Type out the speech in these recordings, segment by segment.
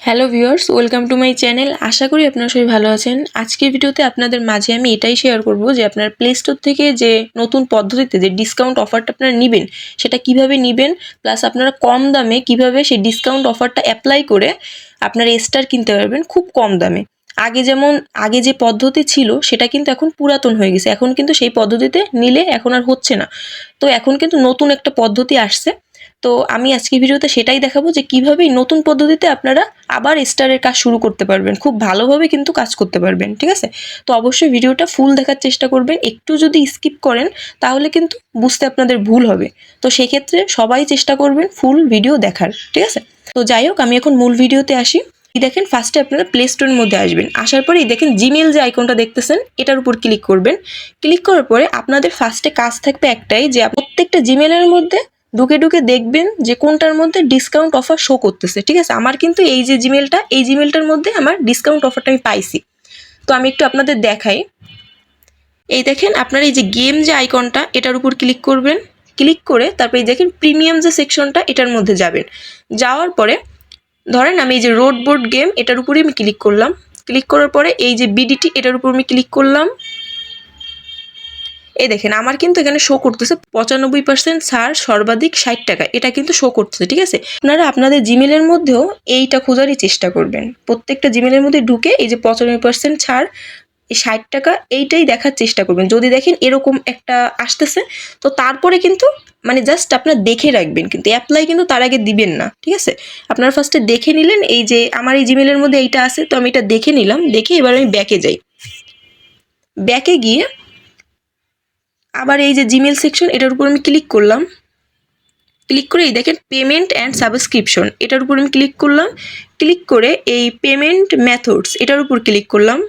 Hello viewers, welcome to my channel. আশা করি আপনারা সবাই ভালো আছেন। আজকের ভিডিওতে আপনাদের মাঝে আমি এটাই শেয়ার করব যে আপনার প্লে স্টোর থেকে যে নতুন পদ্ধতিতে যে ডিসকাউন্ট অফারটা আপনারা নেবেন সেটা কিভাবে নেবেন, প্লাস আপনারা কম দামে কিভাবে সেই ডিসকাউন্ট অফারটা অ্যাপ্লাই করে আপনারা স্টার কিনতে পারবেন খুব কম দামে। আগে যে পদ্ধতি ছিল সেটা কিন্তু এখন পুরাতন হয়ে গেছে। এখন কিন্তু সেই পদ্ধতিতে নিলে এখন আর হচ্ছে না। তো এখন কিন্তু নতুন একটা পদ্ধতি আসছে। তো আমি আজকের ভিডিওতে সেটাই দেখাবো যে কিভাবে নতুন পদ্ধতিতে আপনারা আবার স্টারের কাজ শুরু করতে পারবেন, খুব ভালোভাবে কিন্তু কাজ করতে পারবেন। ঠিক আছে, তো অবশ্যই ভিডিওটা ফুল দেখার চেষ্টা করবেন। একটু যদি স্কিপ করেন তাহলে কিন্তু বুঝতে আপনাদের ভুল হবে। তো সেক্ষেত্রে সবাই চেষ্টা করবেন ফুল ভিডিও দেখার। ঠিক আছে, তো যাই হোক, আমি এখন মূল ভিডিওতে আসি। দেখেন, ফার্স্টে আপনারা প্লে স্টোরের মধ্যে আসবেন। আসার পরে দেখেন জিমেল যে আইকনটা দেখতেছেন এটার উপর ক্লিক করবেন। ক্লিক করার পরে আপনাদের ফার্স্টে কাজ থাকবে একটাই, যে প্রত্যেকটা জিমেলের মধ্যে ঢুকে ঢুকে দেখবেন যে কোনটার মধ্যে ডিসকাউন্ট অফার শো করতেছে। ঠিক আছে, আমার কিন্তু এই যে জিমেলটা, এই জিমেলটার মধ্যে আমার ডিসকাউন্ট অফারটা আমি পাইছি। তো আমি একটু আপনাদের দেখাই। এই দেখেন, আপনার এই যে গেম যে আইকনটা এটার উপর ক্লিক করবেন। ক্লিক করে তারপরে দেখেন প্রিমিয়াম যে সেকশনটা এটার মধ্যে যাবেন। যাওয়ার পরে ধরেন আমি এই যে রোড বোর্ড গেম এটার উপরে আমি ক্লিক করলাম। ক্লিক করার পরে এই যে বিডিটি এটার উপর আমি ক্লিক করলাম। এই দেখেন, আমার কিন্তু এখানে শো করতেছে 95% ছাড়, সর্বাধিক 60 টাকা, এটা কিন্তু শো করতেছে। ঠিক আছে, আপনারা আপনাদের জিমেলের মধ্যেও এইটা খোঁজারই চেষ্টা করবেন। প্রত্যেকটা জিমেলের মধ্যে ঢুকে এই যে 95% ছাড়, 60 টাকা, এইটাই দেখার চেষ্টা করবেন। যদি দেখেন এরকম একটা আসতেছে, তো তারপরে কিন্তু মানে জাস্ট আপনারা দেখে রাখবেন, কিন্তু অ্যাপ্লাই কিন্তু তার আগে দিবেন না। ঠিক আছে, আপনারা ফার্স্টে দেখে নিলেন এই যে আমার এই জিমেলের মধ্যে এইটা আছে, তো আমি এটা দেখে নিলাম। দেখে এবার আমি ব্যাকে যাই। ব্যাকে গিয়ে আবার এই যে জিমেল সেকশন এটার উপর আমি ক্লিক করলাম। ক্লিক করে এই দেখেন পেমেন্ট অ্যান্ড সাবস্ক্রিপশন এটার উপর আমি ক্লিক করলাম। ক্লিক করে এই পেমেন্ট মেথডস এটার উপর ক্লিক করলাম।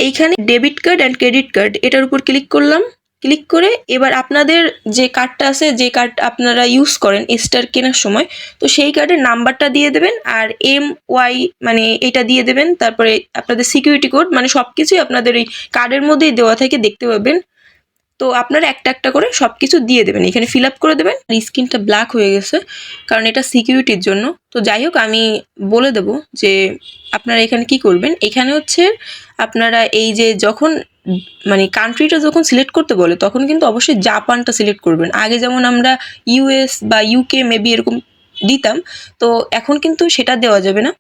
এইখানে debit card and credit card এটার উপর ক্লিক করলাম। ক্লিক করে এবার আপনাদের যে কার্ডটা আছে, যে কার্ড আপনারা ইউজ করেন স্টার কেনার সময়, তো সেই কার্ডের নাম্বারটা দিয়ে দেবেন আর MY মানে এটা দিয়ে দেবেন। তারপরে আপনাদের সিকিউরিটি কোড, মানে সব কিছুই আপনাদের ওই কার্ডের মধ্যেই দেওয়া থাকে, দেখতে পাবেন। তো আপনারা একটা একটা করে সব কিছু দিয়ে দেবেন, এখানে ফিল আপ করে দেবেন। স্ক্রিনটা ব্ল্যাক হয়ে গেছে কারণ এটা সিকিউরিটির জন্য। তো যাই হোক, আমি বলে দেব যে আপনারা এখানে কি করবেন। এখানে হচ্ছে আপনারা এই যে যখন মানে কান্ট্রিটা যখন সিলেক্ট করতে বলে তখন কিন্তু অবশ্যই জাপানটা সিলেক্ট করবেন। আগে যেমন আমরা US বা UK মেবি এরকম দিতাম, তো এখন কিন্তু সেটা দেওয়া যাবে না।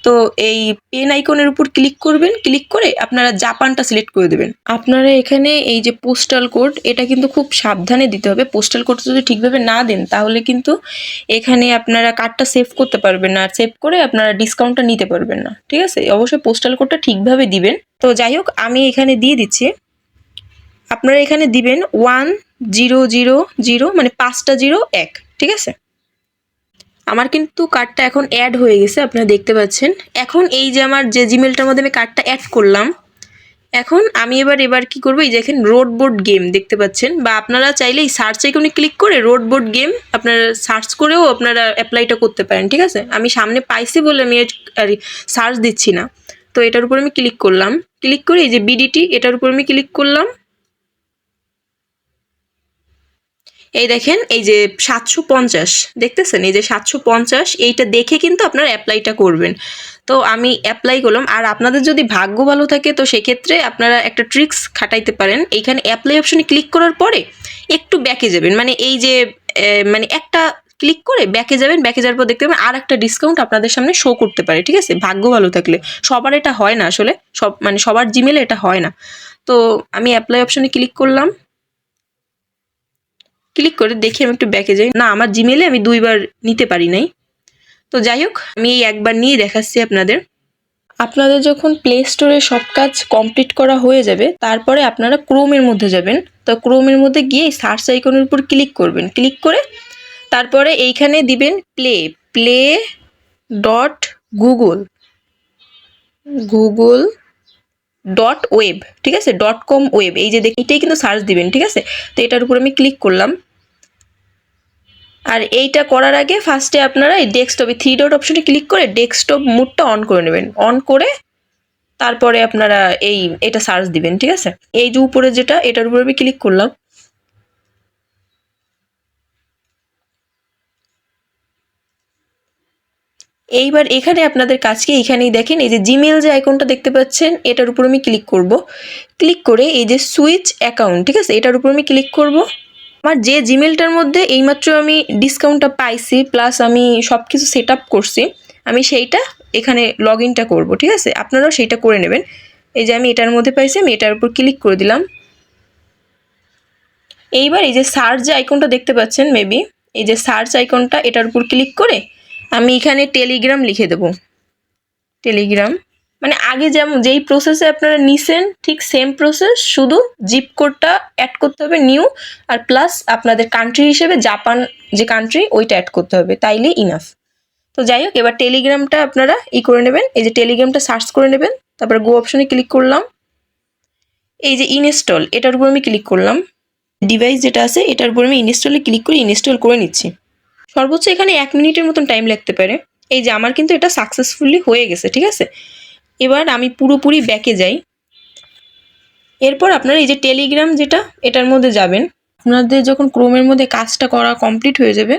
তো এই পেন আইকনের উপর ক্লিক করবেন। ক্লিক করে আপনারা জাপানটা সিলেক্ট করে দেবেন। আপনারা এখানে এই যে পোস্টাল কোড, এটা কিন্তু খুব সাবধানে দিতে হবে। পোস্টাল কোড যদি ঠিকভাবে না দেন তাহলে কিন্তু এখানে আপনারা কার্ডটা সেভ করতে পারবেন না, আর সেভ করে আপনারা ডিসকাউন্টটা নিতে পারবেন না। ঠিক আছে, অবশ্যই পোস্টাল কোডটা ঠিকভাবে দিবেন। তো যাই হোক, আমি এখানে দিয়ে দিচ্ছি। আপনারা এখানে দিবেন 1000 মানে 5টা 0 1। ঠিক আছে, আমার কিন্তু কার্ডটা এখন অ্যাড হয়ে গেছে, আপনারা দেখতে পাচ্ছেন। এখন এই যে আমার যে জিমেলটার মধ্যে আমি কার্ডটা অ্যাড করলাম, এখন আমি এবার কি করবো, এই দেখেন রোড বোর্ড গেম দেখতে পাচ্ছেন, বা আপনারা চাইলে এই সার্চ আইকনে ক্লিক করে রোড বোর্ড গেম আপনারা সার্চ করেও আপনারা অ্যাপ্লাইটা করতে পারেন। ঠিক আছে, আমি সামনে পাইছি বলে আমি আর সার্চ দিচ্ছি না। তো এটার উপর আমি ক্লিক করলাম। ক্লিক করে এই যে বিডিটি এটার উপর আমি ক্লিক করলাম। এই দেখেন এই যে 750 দেখতেছেন, এই যে 750, এইটা দেখে কিন্তু আপনারা অ্যাপ্লাইটা করবেন। তো আমি অ্যাপ্লাই করলাম। আর আপনাদের যদি ভাগ্য ভালো থাকে তো সেক্ষেত্রে আপনারা একটা ট্রিক্স খাটাইতে পারেন। এইখানে অ্যাপ্লাই অপশনে ক্লিক করার পরে একটু ব্যাকে যাবেন, মানে এই যে মানে একটা ক্লিক করে ব্যাকে যাবেন। ব্যাকে যাওয়ার পর দেখতে পাবেন আর একটা ডিসকাউন্ট আপনাদের সামনে শো করতে পারে। ঠিক আছে, ভাগ্য ভালো থাকলে। সবার এটা হয় না আসলে, মানে সবার জিমেলে এটা হয় না। তো আমি অ্যাপ্লাই অপশনে ক্লিক করলাম। ক্লিক করে দেখি, আমি একটু ব্যাকে যাই। না, আমার জিমেলে আমি 2বার নিতে পারি নাই। তো যাই হোক, আমি এই একবার নিয়ে দেখাচ্ছি আপনাদের। আপনাদের যখন প্লে স্টোরে সব কাজ কমপ্লিট করা হয়ে যাবে তারপরে আপনারা ক্রোমের মধ্যে যাবেন। তো ক্রোমের মধ্যে গিয়ে সার্চ আইকনের উপর ক্লিক করবেন। ক্লিক করে তারপরে এইখানে দিবেন play dot Google dot web. ঠিক আছে, .com ওয়েব, এই যে এটাই কিন্তু সার্চ দিবেন। ঠিক আছে, তো এটার উপর আমি ক্লিক করলাম। আর এইটা করার আগে ফার্স্টে আপনারা এই ডেস্কটপে 3 ডট অপশনে ক্লিক করে ডেস্কটপ মোডটা অন করে নেবেন। অন করে তারপরে আপনারা এটা সার্চ দিবেন। ঠিক আছে, এই যে উপরে যেটা, এটার উপর আমি ক্লিক করলাম। এইবার এখানে আপনাদের কাজকে এইখানেই দেখেন এই যে জিমেল যে আইকনটা দেখতে পাচ্ছেন এটার উপর আমি ক্লিক করব। ক্লিক করে এই যে সুইচ অ্যাকাউন্ট, ঠিক আছে, এটার উপর আমি ক্লিক করব। আমার যে জিমেলটার মধ্যে এইমাত্র আমি ডিসকাউন্টটা পাইছি প্লাস আমি সব কিছু সেট আপ করছি, আমি সেইটা এখানে লগ ইনটা করবো, ঠিক আছে, আপনারাও সেইটা করে নেবেন। এই যে আমি এটার মধ্যে পাইছি, আমি এটার উপর ক্লিক করে দিলাম। এইবার এই যে সার্চ যে আইকনটা দেখতে পাচ্ছেন মেবি, এই যে সার্চ আইকনটা এটার উপর ক্লিক করে আমি এখানে টেলিগ্রাম লিখে দেব। টেলিগ্রাম মানে আগে যেমন যেই প্রসেসে আপনারা নিছেন ঠিক সেম প্রসেস, শুধু জিপ কোডটা অ্যাড করতে হবে নিউ, আর প্লাস আপনাদের কান্ট্রি হিসেবে জাপান যে কান্ট্রি ওইটা অ্যাড করতে হবে, তাইলে ইনাফ। তো যাই হোক, এবার টেলিগ্রামটা আপনারা করে নেবেন, এই যে টেলিগ্রামটা সার্চ করে নেবেন, তারপর গো অপশনে ক্লিক করলাম। এই যে ইনস্টল এটার উপর আমি ক্লিক করলাম। ডিভাইস যেটা আছে এটার উপর আমি ইনস্টলে ক্লিক করে ইনস্টল করে নিচ্ছি। সর্বোচ্চ এখানে 1 মিনিটের মতন টাইম লাগতে পারে। এই যে আমার কিন্তু এটা সাকসেসফুলি হয়ে গেছে, ঠিক আছে। এবার আমি পুরোপুরি ব্যাকে যাই। এরপর আপনারা এই যে টেলিগ্রাম যেটা এটার মধ্যে যাবেন, আপনাদের যখন ক্রোমের মধ্যে কাজটা করা কমপ্লিট হয়ে যাবে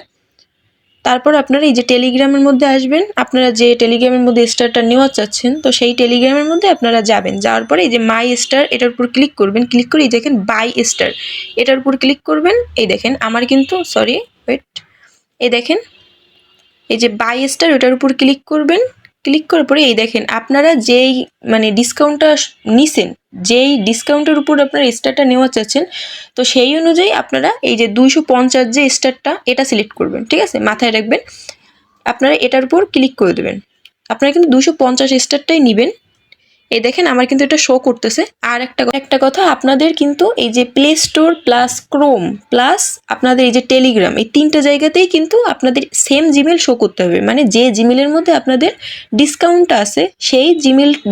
তারপর আপনারা এই যে টেলিগ্রামের মধ্যে আসবেন, আপনারা যে টেলিগ্রামের মধ্যে স্টারটা নেওয়া চাচ্ছেন তো সেই টেলিগ্রামের মধ্যে আপনারা যাবেন। যাওয়ার পরে এই যে মাই স্টার এটার উপর ক্লিক করবেন, ক্লিক করে এই দেখেন বাই স্টার এটার উপর ক্লিক করবেন। এই দেখেন আমার কিন্তু এই দেখেন এই যে বাই স্টার ওটার উপর ক্লিক করবেন। ক্লিক করার পরে এই দেখেন আপনারা যেই মানে ডিসকাউন্টটা নিছেন, যেই ডিসকাউন্টের উপর আপনারা স্টারটা নেওয়া চাচ্ছেন তো সেই অনুযায়ী আপনারা এই যে 250 যে স্টারটা এটা সিলেক্ট করবেন, ঠিক আছে, মাথায় রাখবেন। আপনারা এটার উপর ক্লিক করে দেবেন। আপনারা কিন্তু 250 স্টারটাই নেবেন। এই দেখেন আমার কিন্তু এটা শো করতেছে। আর একটা কথা, আপনাদের কিন্তু এই যে play store plus Chrome plus আপনাদের এই যে টেলিগ্রাম এই 3টে জায়গাতেই কিন্তু আপনাদের সেম জিমেল শো করতে হবে। মানে যে জিমেলের মধ্যে আপনাদের ডিসকাউন্টটা আছে সেই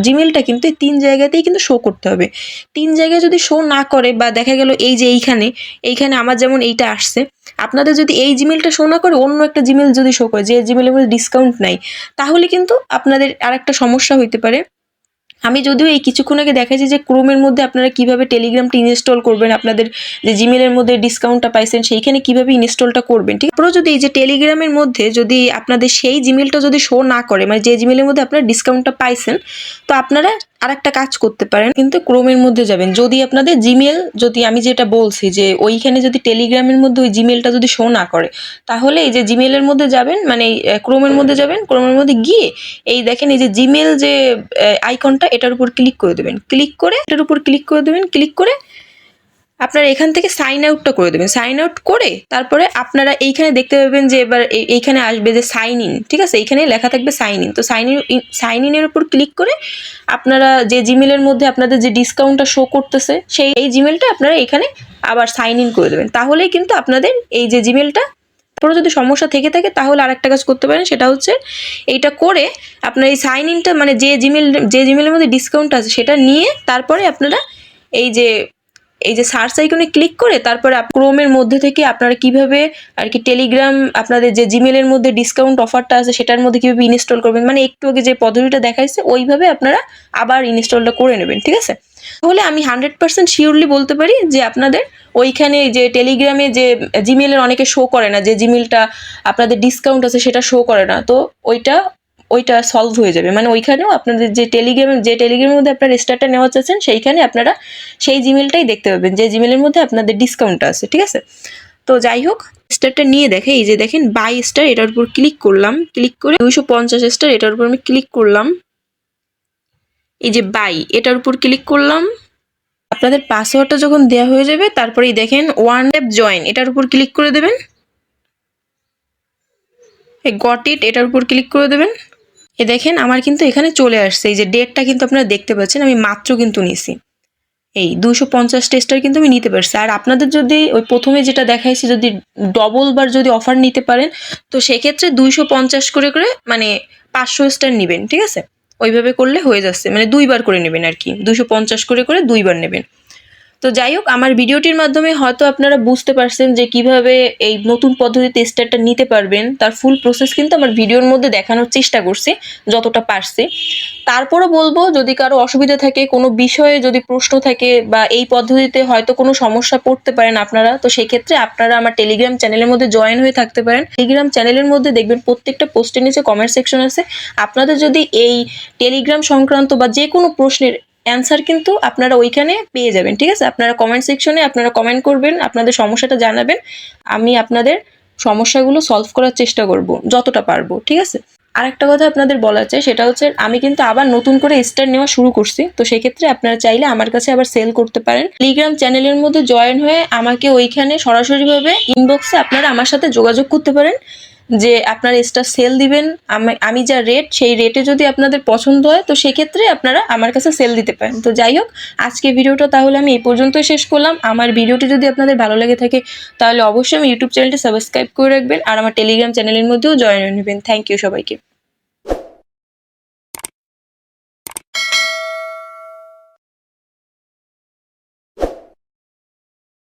জিমেলটা কিন্তু এই 3 জায়গাতেই কিন্তু শো করতে হবে। 3 জায়গায় যদি শো না করে বা দেখা গেল এই যে এইখানে আমার যেমন এইটা আসছে, আপনাদের যদি এই জিমেলটা শো না করে অন্য একটা জিমেল যদি শো করে যে জিমেলের মধ্যে ডিসকাউন্ট নাই, তাহলে কিন্তু আপনাদের আরেকটা সমস্যা হইতে পারে। আমি যদিও এই কিছুক্ষণ আগে দেখাচ্ছি যে ক্রোমের মধ্যে আপনারা কিভাবে টেলিগ্রামটা ইনস্টল করবেন, আপনাদের যে জিমেলের মধ্যে ডিসকাউন্টটা পাইছেন সেইখানে কিভাবে ইনস্টলটা করবেন, ঠিক আছে। যদি এই যে টেলিগ্রামের মধ্যে যদি আপনাদের সেই জিমেলটা যদি শো না করে, মানে যে জিমেলের মধ্যে আপনারা ডিসকাউন্টটা পাইছেন, তো আপনারা আরেকটা কাজ করতে পারেন, কিন্তু ক্রোমের মধ্যে যাবেন। যদি আপনাদের জিমেল যদি আমি যেটা বলছি যে ওইখানে যদি টেলিগ্রামের মধ্যে ওই জিমেলটা যদি শো না করে, তাহলে এই যে জিমেলের মধ্যে যাবেন, মানে ক্রোমের মধ্যে যাবেন, ক্রোমের মধ্যে গিয়ে এই দেখেন এই যে জিমেল যে আইকনটা এটার উপর ক্লিক করে দেবেন। ক্লিক করে এটার উপর ক্লিক করে দেবেন। ক্লিক করে আপনারা এখান থেকে সাইন আউটটা করে দেবেন। সাইন আউট করে তারপরে আপনারা এইখানে দেখতে পাবেন যে এবার এইখানে আসবে যে সাইন ইন, ঠিক আছে, এইখানে লেখা থাকবে সাইন ইন। তো সাইন ইনের উপর ক্লিক করে আপনারা যে জিমেলের মধ্যে আপনাদের যে ডিসকাউন্টটা শো করতেছে সেই এই জিমেলটা আপনারা এখানে আবার সাইন ইন করে দেবেন। তাহলেই কিন্তু আপনাদের এই যে জিমেলটা, তারপরে যদি সমস্যা থেকে থাকে তাহলে আরেকটা কাজ করতে পারেন, সেটা হচ্ছে এইটা করে আপনার এই সাইন ইনটা মানে যে জিমেলের মধ্যে ডিসকাউন্ট আছে সেটা নিয়ে তারপরে আপনারা এই যে সার্চ আইকনে ক্লিক করে তারপরে ক্রোমের মধ্যে থেকে আপনারা কিভাবে আর কি টেলিগ্রাম আপনাদের যে জিমেলের মধ্যে ডিসকাউন্ট অফারটা আছে সেটার মধ্যে কিভাবে ইনস্টল করবেন, মানে একটু আগে যে পদ্ধতিটা দেখাইছে ওইভাবে আপনারা আবার ইনস্টলটা করে নেবেন, ঠিক আছে। তাহলে আমি 100% শিওরলি বলতে পারি যে আপনাদের ওইখানে যে টেলিগ্রামে যে জিমেলের অনেকে শো করে না, যে জিমেলটা আপনাদের ডিসকাউন্ট আছে সেটা শো করে না, তো ওইটা সলভ হয়ে যাবে। মানে ওইখানেও আপনাদের যে টেলিগ্রামের মধ্যে আপনারা স্টারটা নেওয়া চাচ্ছেন সেইখানে আপনারা সেই জিমেলটাই দেখতে পাবেন যে জিমেলের মধ্যে আপনাদের ডিসকাউন্টটা আছে, ঠিক আছে। তো যাই হোক, স্টারটা নিয়ে দেখে এই যে দেখেন বাই স্টার এটার উপর ক্লিক করলাম। ক্লিক করে 250 স্টার এটার উপর আমি ক্লিক করলাম। এই যে বাই এটার উপর ক্লিক করলাম। আপনাদের পাসওয়ার্ডটা যখন দেওয়া হয়ে যাবে তারপরেই দেখেন ওয়ান ট্যাপ জয়েন এটার উপর ক্লিক করে দেবেন। এই গট ইট এটার উপর ক্লিক করে দেবেন। এ দেখেন আমার কিন্তু এখানে চলে আসছে, এই যে ডেটটা কিন্তু আপনারা দেখতে পাচ্ছেন, আমি মাত্র কিন্তু নিছি এই 250 স্টার কিন্তু আমি নিতে পারছি। আর আপনাদের যদি ওই প্রথমে যেটা দেখাইছি যদি ডবল বার যদি অফার নিতে পারেন তো সেক্ষেত্রে 250 করে মানে 500 স্টার নেবেন, ঠিক আছে, ওইভাবে করলে হয়ে যাচ্ছে, মানে 2বার করে নেবেন আর কি, 250 করে 2বার নেবেন। তো যাই হোক, আমার ভিডিওটির মাধ্যমে হয়তো আপনারা বুঝতে পারছেন যে কিভাবে এই নতুন পদ্ধতিতে স্টারটা নিতে পারবেন। তার ফুল প্রসেস কিন্তু আমার ভিডিওর মধ্যে দেখানোর চেষ্টা করছি যতটা পারছি। তারপরও বলবো, যদি কারো অসুবিধা থাকে, কোনো বিষয়ে যদি প্রশ্ন থাকে বা এই পদ্ধতিতে হয়তো কোনো সমস্যা পড়তে পারেন আপনারা, তো সেক্ষেত্রে আপনারা আমার টেলিগ্রাম চ্যানেলের মধ্যে জয়েন হয়ে থাকতে পারেন। টেলিগ্রাম চ্যানেলের মধ্যে দেখবেন প্রত্যেকটা পোস্টের নিচে কমেন্ট সেকশন আছে। আপনাদের যদি এই টেলিগ্রাম সংক্রান্ত বা যে কোনো প্রশ্নের অ্যান্সার কিন্তু আপনারা ওইখানে পেয়ে যাবেন, ঠিক আছে? আপনারা কমেন্ট সেকশনে আপনারা কমেন্ট করবেন, আপনাদের সমস্যাটা জানাবেন, আমি আপনাদের সমস্যাগুলো সলভ করার চেষ্টা করব যতটা পারবো, ঠিক আছে? আরেকটা কথা আপনাদের বলা চাই, সেটা হচ্ছে আমি কিন্তু আবার নতুন করে স্টার নেওয়া শুরু করছি। তো সেক্ষেত্রে আপনারা চাইলে আমার কাছে আবার সেল করতে পারেন। টেলিগ্রাম চ্যানেলের মধ্যে জয়েন হয়ে আমাকে ওইখানে সরাসরিভাবে ইনবক্সে আপনারা আমার সাথে যোগাযোগ করতে পারেন যে আপনারা স্টার সেল দিবেন। আমি যা রেট, সেই রেটে যদি আপনাদের পছন্দ হয় তো সেক্ষেত্রে আপনারা আমার কাছে সেল দিতে পারেন। তো যাই হোক, আজকে ভিডিওটা তাহলে আমি এই পর্যন্তই শেষ করলাম। আমার ভিডিওটি যদি আপনাদের ভালো লেগে থাকে তাহলে অবশ্যই আমার ইউটিউব চ্যানেলটি সাবস্ক্রাইব করে রাখবেন আর আমার টেলিগ্রাম চ্যানেলের মধ্যেও জয়েন হয়ে নেবেন। থ্যাংক ইউ সবাইকে।